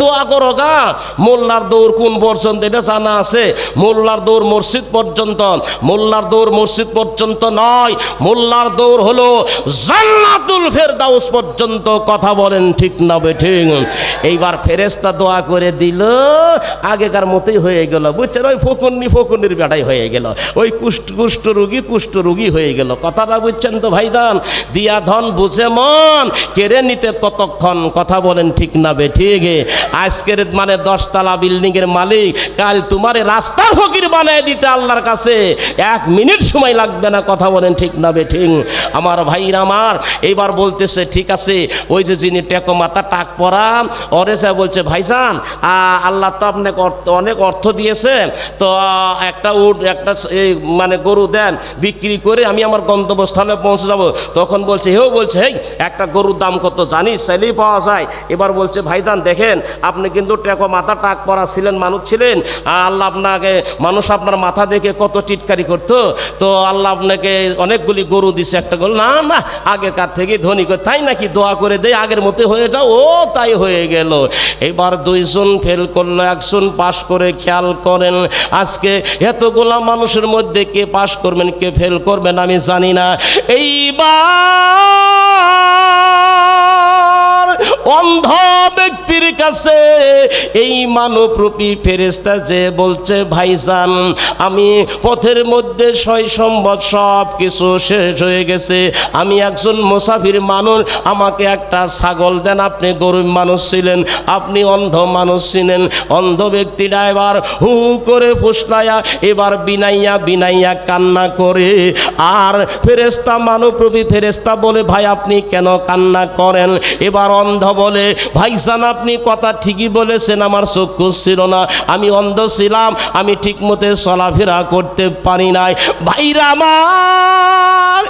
দোয়া করো গা। মোল্লার দৌড় কোন পর্যন্ত এটা জানা আছে? মোল্লার দৌড় মসজিদ পর্যন্ত, মোল্লার দৌড় মসজিদ পর্যন্ত নয়, মোল্লার দৌড় হলো জান্নাতুল ফেরদাউস পর্যন্ত। কথা বলেন ঠিক না বেঠিক? এইবার ফেরেশতা দোয়া করে দিল, আগেকার মতোই হয়ে গেল, বুঝছেন? ওই ফকুন্নির বেটাই হয়ে গেল, ওই কুষ্ঠ রোগী হয়ে গেল। কথাটা বুঝছেন তো ভাইজান? দিয়া ধন বুঝে মন, কেড়ে নিতে কতক্ষণ? কথা বলেন ঠিক না বেঠিক? আজকের মানে 10 তলা বিল্ডিং এর মালিক কাল তোমারে রাস্তার ফকির বানায় দিতে আল্লাহর কাছে 1 মিনিট সময় লাগবে না। কথা বলেন ঠিক না বেঠিক? আমার ভাইরা আমার, এইবার বলতেছে ঠিক আছে, ওই যে যিনি টেকো মাথা টাক পরা ওরে যা বলছে, ভাইজান আল্লাহ তো আপনাকে অনেক অর্থ দিয়েছে, তো একটা মানে গরু দেন, বিক্রি করে আমি আমার গন্তব্যস্থলে পৌঁছে যাব। তখন বলছে, হেই একটা গরুর দাম কত জানিস? চাইলেই পাওয়া যায়। এবার বলছে, ভাইজান দেখেন, আপনি কিন্তু টেকো মাথা টাক পরা ছিলেন, মানুষ ছিলেন, আল্লাহ আপনাকে, মানুষ আপনার মাথা দেখে কত টিটকারি করতো, তো আল্লাহ আপনাকে অনেকগুলি গরু দিছে, একটা গরু না আগেকার থেকে ধনী করে, তাই নাকি? দোয়া করে দেয় আগের মতো হয়ে যাও। ও তাই হয়ে গেল। এবার 2 জন ফেল করলো, 1 জন পাশ করে। খেয়াল করেন, আজকে এতগুলা মানুষের মধ্যে কে পাশ করবেন কে ফেল করবেন আমি জানি না। এইবার অন্ধ ব্যক্তির কাছে এই মানবরূপী ফেরেশতা যে বলছে, ভাইজান আমি পথের মধ্যে 6 সম্বত সব কিছু শেষ হয়ে গেছে, আমি একজন মুসাফির মানুষ, আমাকে একটা ছাগল দেন। আপনি গরিব মানুষ ছিলেন, আপনি অন্ধ মানুষ ছিলেন। অন্ধ ব্যক্তিরা এবার হু করে ফুসলায়া এবার বিনাইয়া কান্না করে। আর ফেরেশতা, মানবরূপী ফেরেশতা বলে, ভাই আপনি কেন কান্না করেন? এবার অন্ধ বলে, ভাইজান আপনি কথা ঠিকই বলেছেন, আমার চক্ষু ছিল না, আমি অন্ধ ছিলাম, আমি ঠিক মতো চলাফেরা করতে পারি নাই। ভাইরা আমার,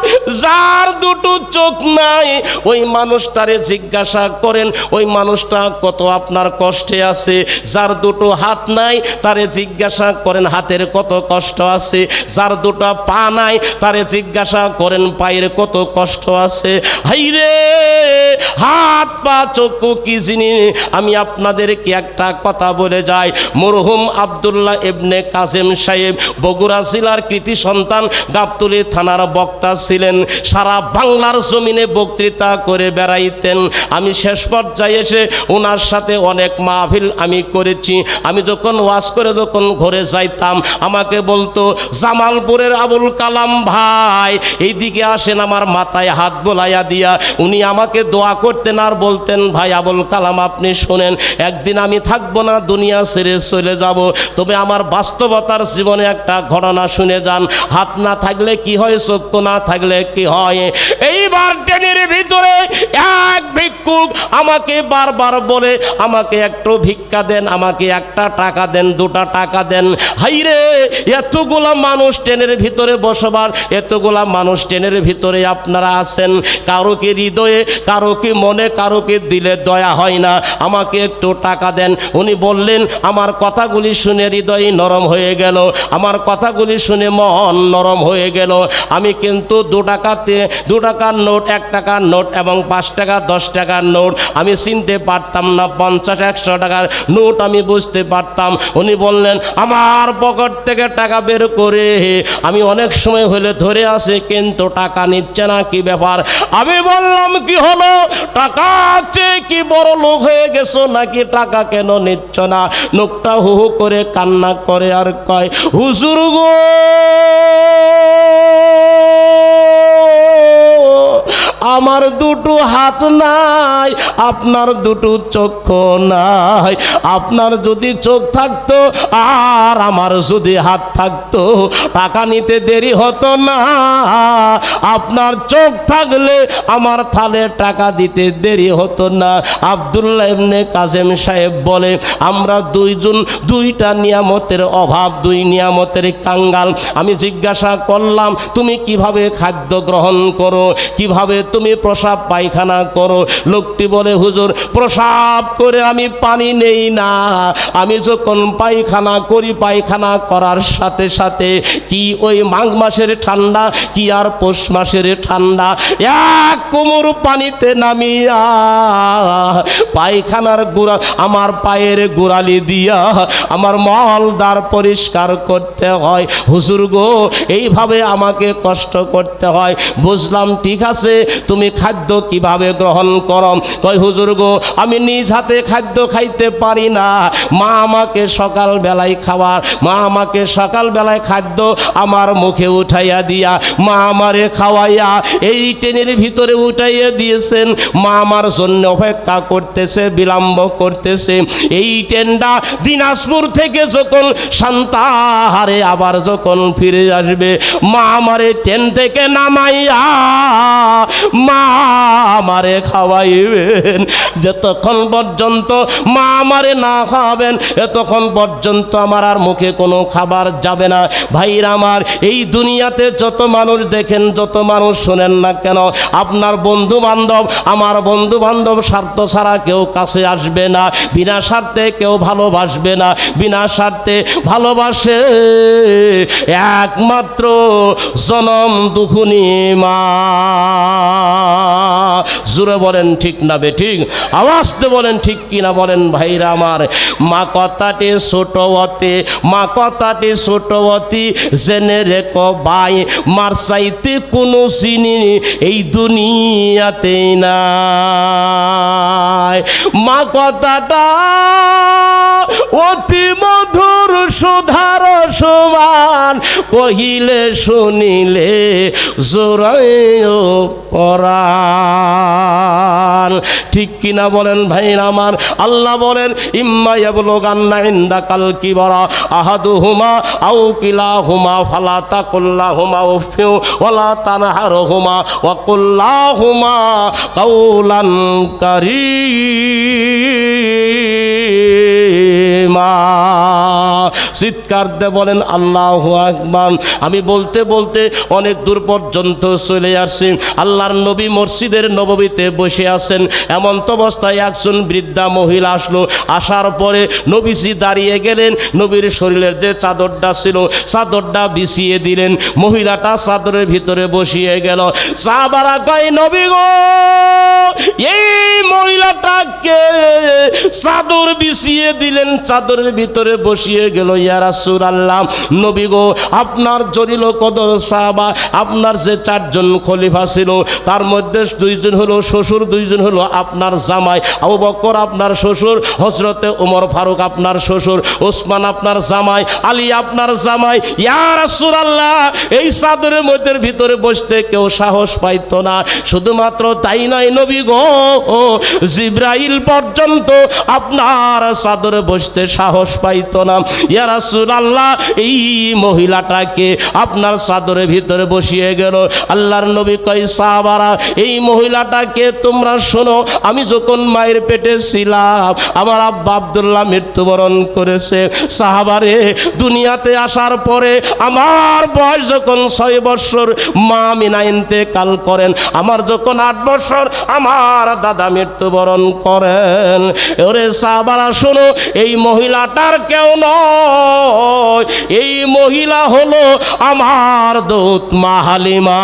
যার 2টো চোখ নাই ওই মানুষটারে জিজ্ঞাসা করেন, ওই মানুষটা কত আপনার কষ্টে আছে। যার 2টো হাত নাই তারে জিজ্ঞাসা করেন, হাতের কত কষ্ট আছে। যার 2টো পা নাই তারে জিজ্ঞাসা করেন, পায়ের কত কষ্ট আছে। হাইরে, হাত পা চক্ষু কি জিনিস? আমি আপনাদেরকে একটা কথা বলে যাই, মরহুম আব্দুল্লাহ ইবনে কাসেম সাহেব বগুড়া জেলার কৃতি সন্তান, গাবতলী থানার বক্তা ছিলেন, সারা বাংলার জমিনে বক্তৃতা করে বেড়াইতেন। আমি শেষ পর্যায়ে এসে ওনার সাথে অনেক মাহফিল আমি করেছি। আমি যখন ওয়াজ করে যখন ঘরে যাইতাম, আমাকে বলতো, জামালপুরের আবুল কালাম ভাই এইদিকে আসেন, আমার মাথায় হাত বোলাইয়া দিয়া উনি আমাকে দোয়া করতেন আর বলতেন, ভাই আবুল কালাম আপনি শোনেন, একদিন আমি থাকবো না, দুনিয়া ছেড়ে চলে যাব, তবে আমার বাস্তবতার জীবনে একটা ঘটনা শুনে যান। হাত না থাকলে কি হয়, চক্ষু না থাকলে কি হয়? এইবার ট্রেনের ভিতরে এক ভিক্ষুক আমাকে বারবার বলে, আমাকে একটু ভিক্ষা দেন, আমাকে 1টা টাকা দেন, 2টা টাকা দেন। হাইরে, এতগুলা মানুষ ট্রেনের ভিতরে বসবার, এতগুলা মানুষ ট্রেনের ভিতরে আপনারা আছেন, কারো কি হৃদয়ে, কারো কি মনে, কারো কি দিলে দয়া হয় না? আমাকে একটু টাকা দেন। উনি বললেন, আমার কথাগুলি শুনে হৃদয় নরম হয়ে গেল, আমার কথাগুলি শুনে মন নরম হয়ে গেল। আমি কিন্তু 2 টাকার নোট, 1 টাকার নোট এবং 5 টাকা 10 টাকার নোট আমি চিনতে পারতাম না, 50-100 টাকার নোট আমি বুঝতে পারতাম। উনি বললেন, আমার পকেট থেকে টাকা বের করে আমি অনেক সময় হলে ধরে আসে, কিন্তু টাকা নিচ্ছে না, কি ব্যাপার? আমি বললাম, কি হলো? টাকা আছে কি বড় লোক হয়ে গেছো নাকি? টাকা কেন নিচ্ছ না? লোকটা হু হু করে কান্না করে আর কয়, হুজুর গো, আমার 2টো হাত নাই, আপনার 2টো চক্ষু নাই। আপনার যদি চোখ থাকতো আর আমার যদি হাত থাকতো, টাকা নিতে দেরি হতো না। আপনার চোখ থাকলে আমার থালে টাকা দিতে দেরি হতো না। আব্দুল্লাহ ইবনে কাসেম সাহেব বলে, আমরা 2 জন 2টা নিয়ামতের অভাব, 2 নিয়ামতের কাঙ্গাল। আমি জিজ্ঞাসা করলাম, তুমি কিভাবে খাদ্য গ্রহণ করো, কিভাবে তুমি প্রসাব পায়খানা করো। লোকটি বলে হুজুর প্রসাব করে আমি পানি নেই না, আমি যখন পায়খানা করি পায়খানা করার সাথে সাথে কি ওই মাঘ মাসের ঠান্ডা কি আর পৌষ মাসের ঠান্ডা, এক কোমর পানিতে নামিয়া পায়খানার গুড়া আমার পায়ের গোড়ালি দিয়া আমার মলদ্বার পরিষ্কার করতে হয়। হুজুর গো এইভাবে আমাকে কষ্ট করতে হয়। বুঝলাম, ঠিক আছে, তুমি খাদ্য কিভাবে গ্রহণ করো? কয় হুজুর গো আমি নিজ হাতে খাদ্য খাইতে পারি না, মা আমাকে সকাল বেলায় খাওয়ার, মা আমাকে সকাল বেলায় খাদ্য আমার মুখে উঠাইয়া দিয়া মা আমারে খাওয়াইয়া এই ট্রেনের ভিতরে উঠাইয়া দিয়েছেন। মা আমার জন্য অপেক্ষা করতেছে, বিলম্ব করতেছে। এই ট্রেনটা দিনাজপুর থেকে যখন সান্তাহারে আবার যখন ফিরে আসবে, মা আমারে ট্রেন থেকে নামাইয়া মা আমারে খাওয়াইবেন। যতক্ষণ পর্যন্ত মা আমারে না খাওয়াবেন এতক্ষণ পর্যন্ত আমার আর মুখে কোনো খাবার যাবে না। ভাইরা আমার, এই দুনিয়াতে যত মানুষ দেখেন, যত মানুষ শোনেন না কেন, আপনার বন্ধু বান্ধব, আমার বন্ধু বান্ধব স্বার্থ ছাড়া কেউ কাছে আসবে না, বিনা স্বার্থে কেউ ভালোবাসবে না। বিনা স্বার্থে ভালোবাসে একমাত্র জনম দুখুনি মা। জোরে বলেন ঠিক না বে ঠিক? আওয়াজতে বলেন ঠিক কিনা বলেন ভাইরা আমার। মা কথাটি ছোট অতি, মা কথাটি ছোট অতি, জেনে রেখো ভাই, মার চাইতে কোনো চিনি এই দুনিয়াতে নাই। মা কথাটা অতি মধুর সুধার সমান, কহিলে শুনিলে জোরায় পরাণ। ঠিক কিনা বলেন ভাই আমার? আল্লাহ বলেন ইম্মা ইয়াবলুগান্না ইনদাকাল কিবারা আহাদুহুমা আও কিলাহুমা ফালা তাকুল্লাহুমা উফিউ ওয়ালা তানহারহুমা ওয়া কুল্লাহুমা কাওলান কারীমা। চিৎকার দিয়ে বলেন আল্লাহু আকবার। আমি বলতে বলতে অনেক দূর পর্যন্ত চলে আসছি। আল্লাহর নবী মসজিদের নববীতে বসে আছেন। এমন তো অবস্থায় একজন বৃদ্ধা মহিলা আসলো। আসার পরে নবীজি দাঁড়িয়ে গেলেন, নবীর শরীরের যে চাদরটা ছিল চাদরটা বিছিয়ে দিলেন, মহিলাটা চাদরের ভিতরে বসিয়ে গেল। সাহাবারা কয় নবী গো এই মহিলাটাকে চাদর বিছিয়ে দিলেন, চাদরের ভিতরে বসিয়ে গেল। ইয়া রাসূলুল্লাহ, নবী গো আপনার জলিল কদর সাহাবা, আপনার যে চারজন খলিফা ছিল তার মধ্যে দুইজন হলো শ্বশুর, দুইজন হলো আপনার জামাই। আবু বকর আপনার শ্বশুর, হযরতে ওমর ফারুক আপনার শ্বশুর, ওসমান আপনার জামাই, আলী আপনার জামাই। ইয়া রাসূলুল্লাহ এই চাদরের মধ্যে ভিতরে বসতে কেউ সাহস পাইতো না। শুধুমাত্র তাই নয় নবী গো, জিবরাইল পর্যন্ত আপনার চাদরে বসতে সাহস পাইতো না। ইয়া রাসূলুল্লাহ এই মহিলাটাকে আপনার চাদরের ভিতরে বসিয়ে গেল। আল্লাহর নবী কয় সাহাবারা এই মহিলাটাকে তোমরা শোনো, আমি যখন মায়ের পেটে ছিলাম আমার আব্বা আব্দুল্লাহ মৃত্যুবরণ করেছে। সাহাবারে দুনিয়াতে আসার পরে আমার বয়স যখন 6 বছর মা আমিনা ইন্তেকাল করেন, আমার যখন 8 বছর আমার দাদা মৃত্যুবরণ করেন। ওরে সাহাবারা শোনো, এই মহিলাটার কেউ নয়, এই মহিলা হলো আমার দূত মা হালিমা।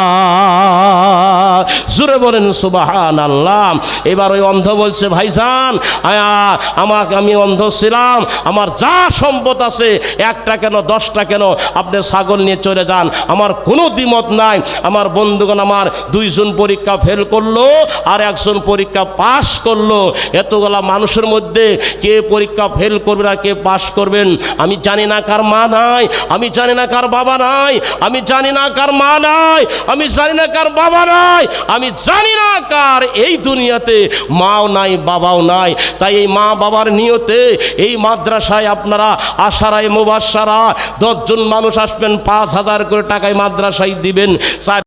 জোরে বলেন সুবহানাল্লাহ। এবার ওই অন্ধ বলছে ভাইজান আমি অন্ধ ছিলাম, আমার যা সম্পদ আছে 1টা কেন 10টা কেন আপনি ছাগল নিয়ে চলে যান, আমার কোনো দ্বিমত নাই। আমার বন্ধুগণ আমার 2জন পরীক্ষা ফেল করলো আর 1জন পরীক্ষা পাশ করলো। এতগুলা মানুষের মধ্যে কে পরীক্ষা ফেল করবে আর কে পাশ করবেন? আমি জানি না কার মা নাই, আমি জানি না কার বাবা নাই, আমি জানি না কার মা নাই, আমি জানি না কার বাবা নাই, আমি জানি না কার এই দুনিয়াতে মাও নাই বাবাও নাই। তাই এই মা বাবার নিয়তে এই মাদ্রাসায় আপনারা আশারায় মুবাশশারা 10 জন মানুষ আসবেন, 5000 করে টাকায় মাদ্রাসায় দিবেন।